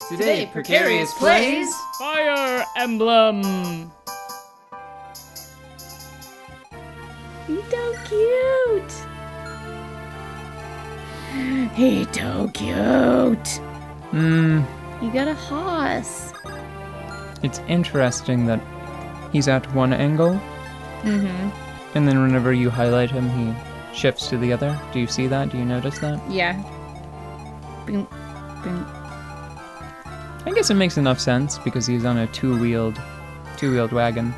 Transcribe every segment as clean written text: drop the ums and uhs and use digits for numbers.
Today, Precarious plays Fire Emblem. He's so cute. He's so cute. You got a horse. It's interesting that he's at one angle, and then whenever you highlight him, he shifts to the other. Do you see that? Do you notice that? Yeah. Boom, boom. I guess it makes enough sense because he's on a two-wheeled wagon.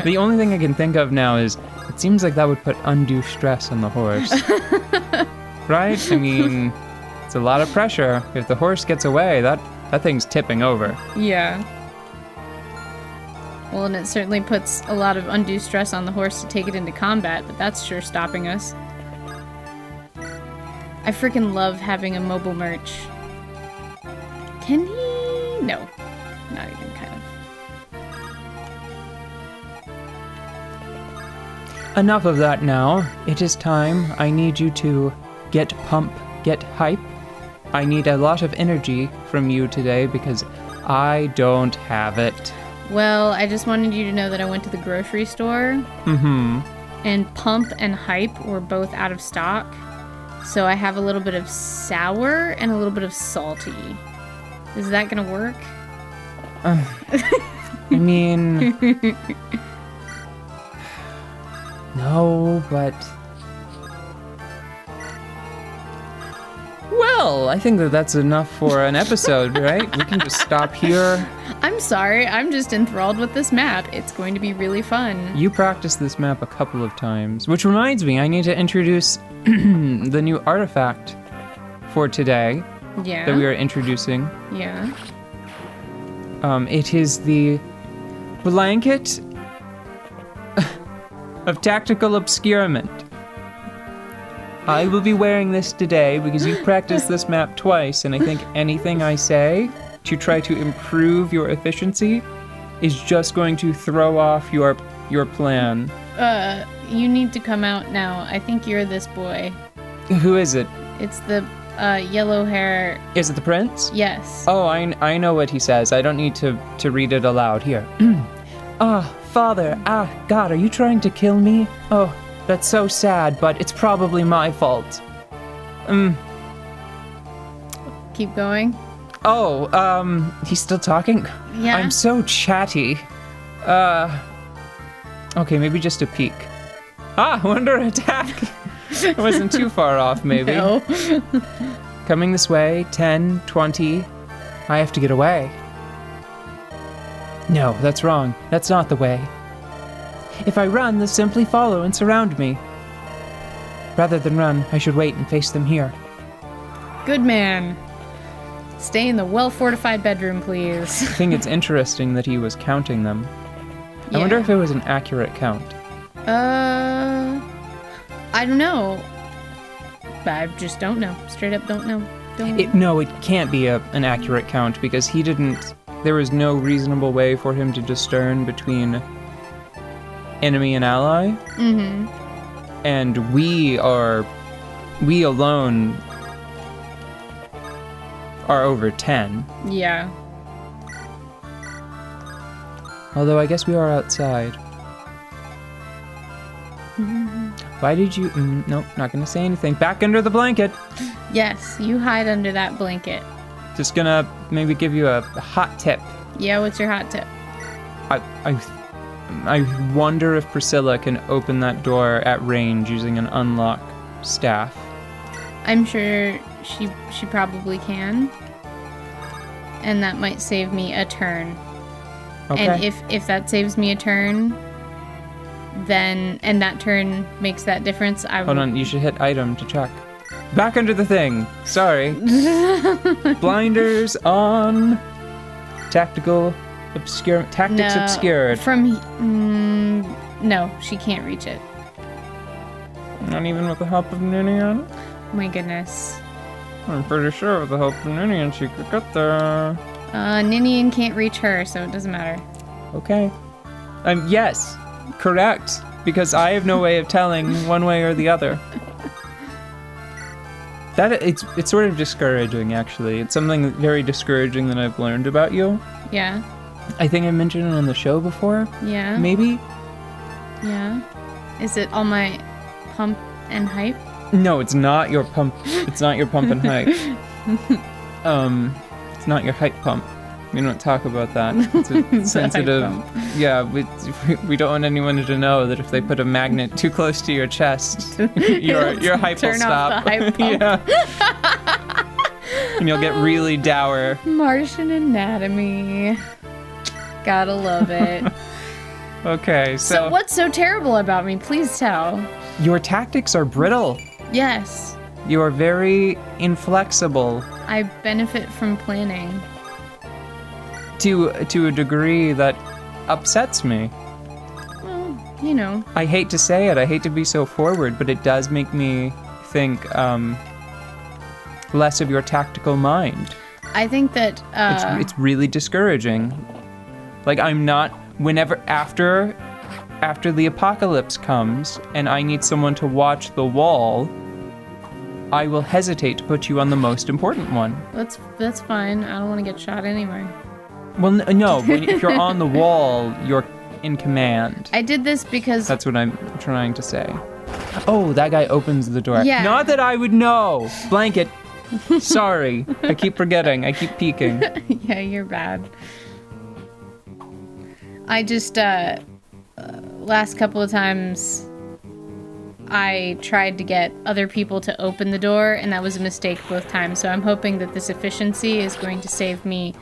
The only thing I can think of now is it seems like that would put undue stress on the horse. Right? I mean, it's a lot of pressure. If the horse gets away, that thing's tipping over. Yeah. Well, and it certainly puts a lot of undue stress on the horse to take it into combat, but that's sure stopping us. I freaking love having a mobile merch. Can he? No. Not even kind of. Enough of that now. It is time. I need you to get hype. I need a lot of energy from you today because I don't have it. Well, I just wanted you to know that I went to the grocery store. And pump and hype were both out of stock. So I have a little bit of sour and a little bit of salty. Is that gonna work? I mean... No, but... Well, I think that's enough for an episode, right? We can just stop here. I'm sorry, I'm just enthralled with this map. It's going to be really fun. You practiced this map a couple of times, which reminds me, I need to introduce the new artifact for today that we are introducing. Yeah. It is the blanket of tactical obscurement. I will be wearing this today because you practiced this map twice, and I think anything I say to try to improve your efficiency is just going to throw off your plan. You need to come out now. I think you're this boy. Who is it? It's the yellow hair. Is it the prince? Yes. Oh, I know what he says. I don't need to read it aloud. Here. Father, God, are you trying to kill me? Oh, that's so sad, but it's probably my fault. Keep going. Oh, he's still talking? Yeah. I'm so chatty. Okay, maybe just a peek. Wonder attack. I wasn't too far off, maybe. No. Coming this way, 10, 20. I have to get away. No, that's wrong. That's not the way. If I run, they'll simply follow and surround me. Rather than run, I should wait and face them here. Good man. Stay in the well-fortified bedroom, please. I think it's interesting that he was counting them. I wonder if it was an accurate count. I don't know. I just don't know. Straight up don't know. No, it can't be an accurate count because he didn't... There was no reasonable way for him to discern between enemy and ally. And we alone are over 10. Yeah. Although I guess we are outside. Why did you... nope, not gonna say anything. Back under the blanket! Yes, you hide under that blanket. Just gonna maybe give you a hot tip. Yeah, what's your hot tip? I wonder if Priscilla can open that door at range using an unlock staff. I'm sure she probably can. And that might save me a turn. Okay. And if that saves me a turn, then, and that turn makes that difference, I will... Hold on, you should hit item to check. Back under the thing. Sorry. Blinders on. Tactics obscured. No, she can't reach it. Not even with the help of Ninian? My goodness. I'm pretty sure with the help of Ninian she could get there. Ninian can't reach her, so it doesn't matter. Okay. Yes, correct. Because I have no way of telling one way or the other. It's sort of discouraging, actually. It's something very discouraging that I've learned about you. Yeah. I think I mentioned it on the show before. Yeah. Maybe? Yeah. Is it all my pump and hype? No, it's not your pump. It's not your pump and hype. It's not your hype pump. We don't talk about that. It's a sensitive. Yeah, we don't want anyone to know that if they put a magnet too close to your chest, your hype will Turn stop. off the hype pump. Yeah. And you'll get really dour. Martian anatomy. Gotta love it. Okay, So what's so terrible about me? Please tell. Your tactics are brittle. Yes. You are very inflexible I benefit from planning. to a degree that upsets me. Well, you know. I hate to say it, I hate to be so forward, but it does make me think less of your tactical mind. I think that It's really discouraging. Like, I'm not, whenever, after the apocalypse comes and I need someone to watch the wall, I will hesitate to put you on the most important one. that's fine. I don't want to get shot anyway. Well, no, if you're on the wall, you're in command. I did this because That's what I'm trying to say. Oh, that guy opens the door. Yeah. Not that I would know. Blanket. Sorry. I keep forgetting. I keep peeking. yeah, you're bad. I just last couple of times I tried to get other people to open the door, and that was a mistake both times. So I'm hoping that this efficiency is going to save me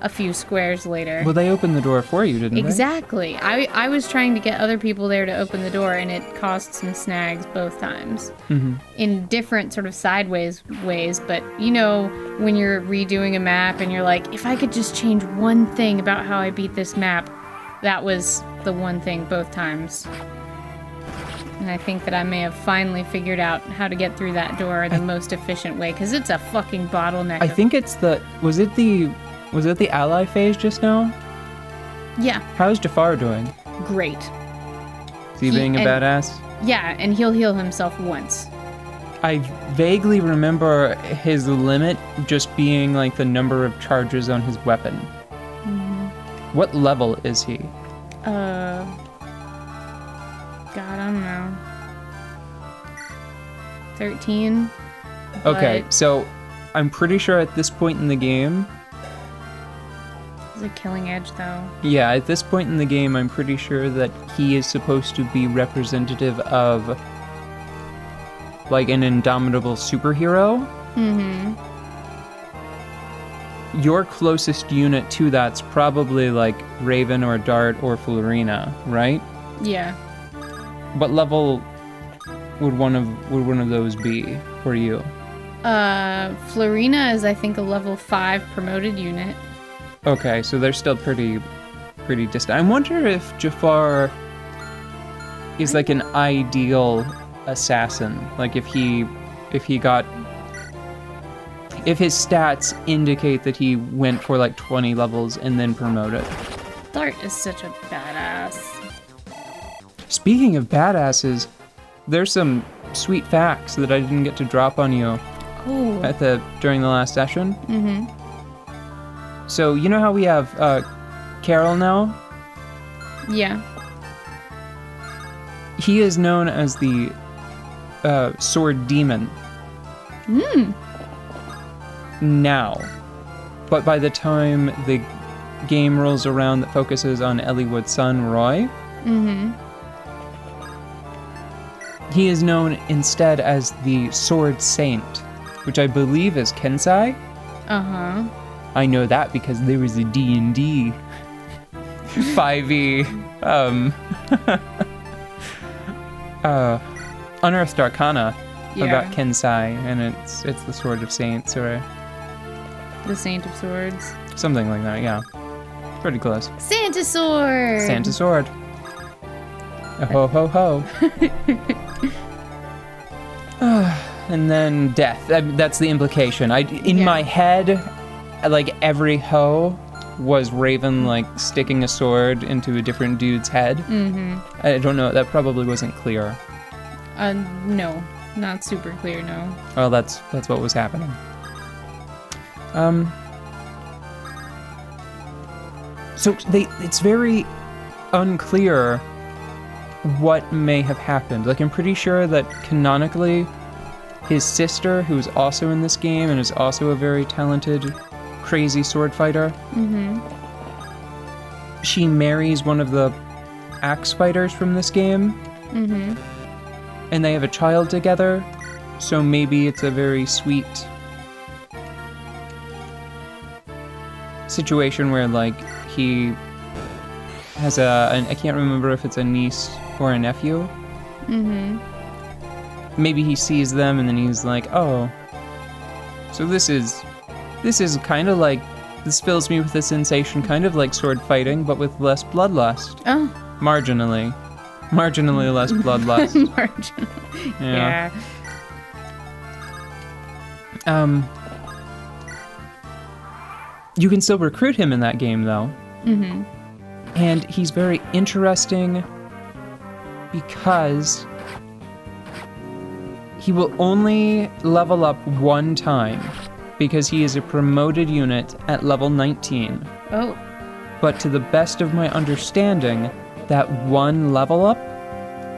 a few squares later. Well, they opened the door for you, didn't Exactly. I was trying to get other people there to open the door, and it caused some snags both times. Mm-hmm. In different sort of sideways ways. But you know, when you're redoing a map and you're like, if I could just change one thing about how I beat this map, that was the one thing both times. And I think that I may have finally figured out how to get through that door the most efficient way, because it's a fucking bottleneck. I think it's the... Was it the ally phase just now? Yeah, How's Jafar doing? great. Is he being a and- badass? Yeah, and he'll heal himself once. I vaguely remember his limit just being like the number of charges on his weapon. Mm-hmm. What level is he? God, I don't know. 13. Okay, but so I'm pretty sure at this point in the game, It's a killing edge, though. yeah, at this point in the game, I'm pretty sure that he is supposed to be representative of like an indomitable superhero. Mm-hmm. Your closest unit to that's probably like Raven or Dart or Florina, right? Yeah. What level would one of those be for you? Florina is, I think, a level 5 promoted unit. Okay, so they're still pretty distant. I wonder if Jafar is like an ideal assassin. Like if his stats indicate that he went for like 20 levels and then promoted. Dart is such a badass. Speaking of badasses, there's some sweet facts that I didn't get to drop on you Oh. during the last session. Mm-hmm. So you know how we have Carol now? Yeah. He is known as the Sword Demon now. But by the time the game rolls around that focuses on Elliewood's son, Roy, he is known instead as the Sword Saint, which I believe is Kensai. Uh-huh. I know that because there was a D&D 5e Unearthed Arcana about Kensai, and it's the Sword of Saints or The Saint of Swords. something like that. Yeah, pretty close. Santa Sword! Santa Sword. A ho ho ho. And then death. That's the implication. In my head, like every ho was Raven like sticking a sword into a different dude's head. I don't know. That probably wasn't clear. No. Not super clear, no. Well, that's what was happening. So it's very unclear what may have happened. Like, I'm pretty sure that canonically, his sister, who's also in this game and is also a very talented, crazy sword fighter, she marries one of the axe fighters from this game, and they have a child together. So maybe it's a very sweet situation where, like, he has I can't remember if it's a niece or a nephew. Maybe he sees them and then he's like, oh, so this is kind of like, this fills me with a sensation kind of like sword fighting, but with less bloodlust. Oh. Marginally less bloodlust. Marginally. Yeah. You can still recruit him in that game, though. And he's very interesting because he will only level up one time because he is a promoted unit at level 19. Oh. But to the best of my understanding, that one level up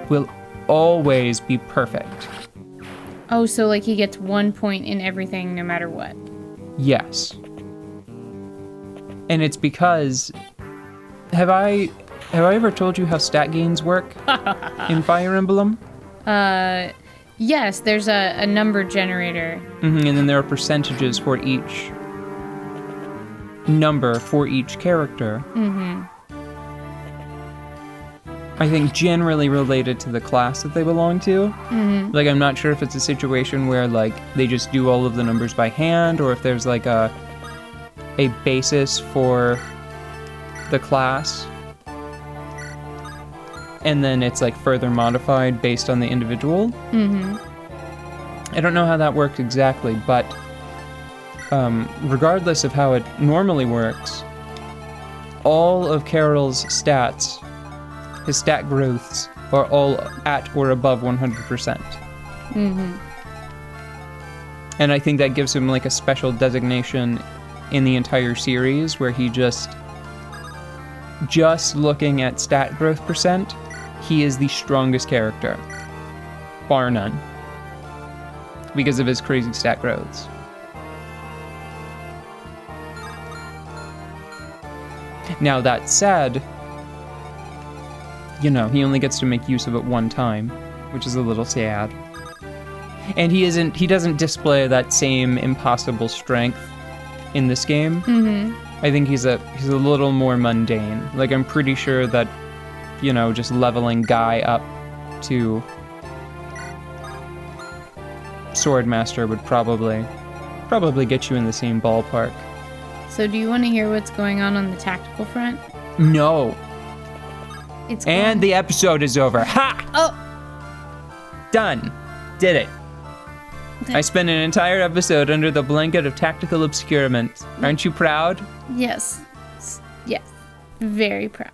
will always be perfect. Oh, so like he gets 1 point in everything no matter what. Yes. And it's because have I ever told you how stat gains work in Fire Emblem? Yes, there's a number generator. And then there are percentages for each number for each character. I think generally related to the class that they belong to. Like, I'm not sure if it's a situation where, like, they just do all of the numbers by hand, or if there's, like, a basis for the class. And then it's, like, further modified based on the individual. I don't know how that works exactly, but regardless of how it normally works, all of Carol's stats, his stat growths, are all at or above 100%. And I think that gives him like a special designation in the entire series where he just looking at stat growth percent, he is the strongest character, bar none, because of his crazy stat growths. Now that said, you know, he only gets to make use of it one time, which is a little sad. And he doesn't display that same impossible strength in this game. I think he's a little more mundane. Like, I'm pretty sure that, you know, just leveling Guy up to Swordmaster would probably get you in the same ballpark. So do you want to hear what's going on the tactical front? No. And the episode is over. Ha! Oh! Done. Did it. I spent an entire episode under the blanket of tactical obscurement. Aren't you proud? Yes. Yes. Very proud.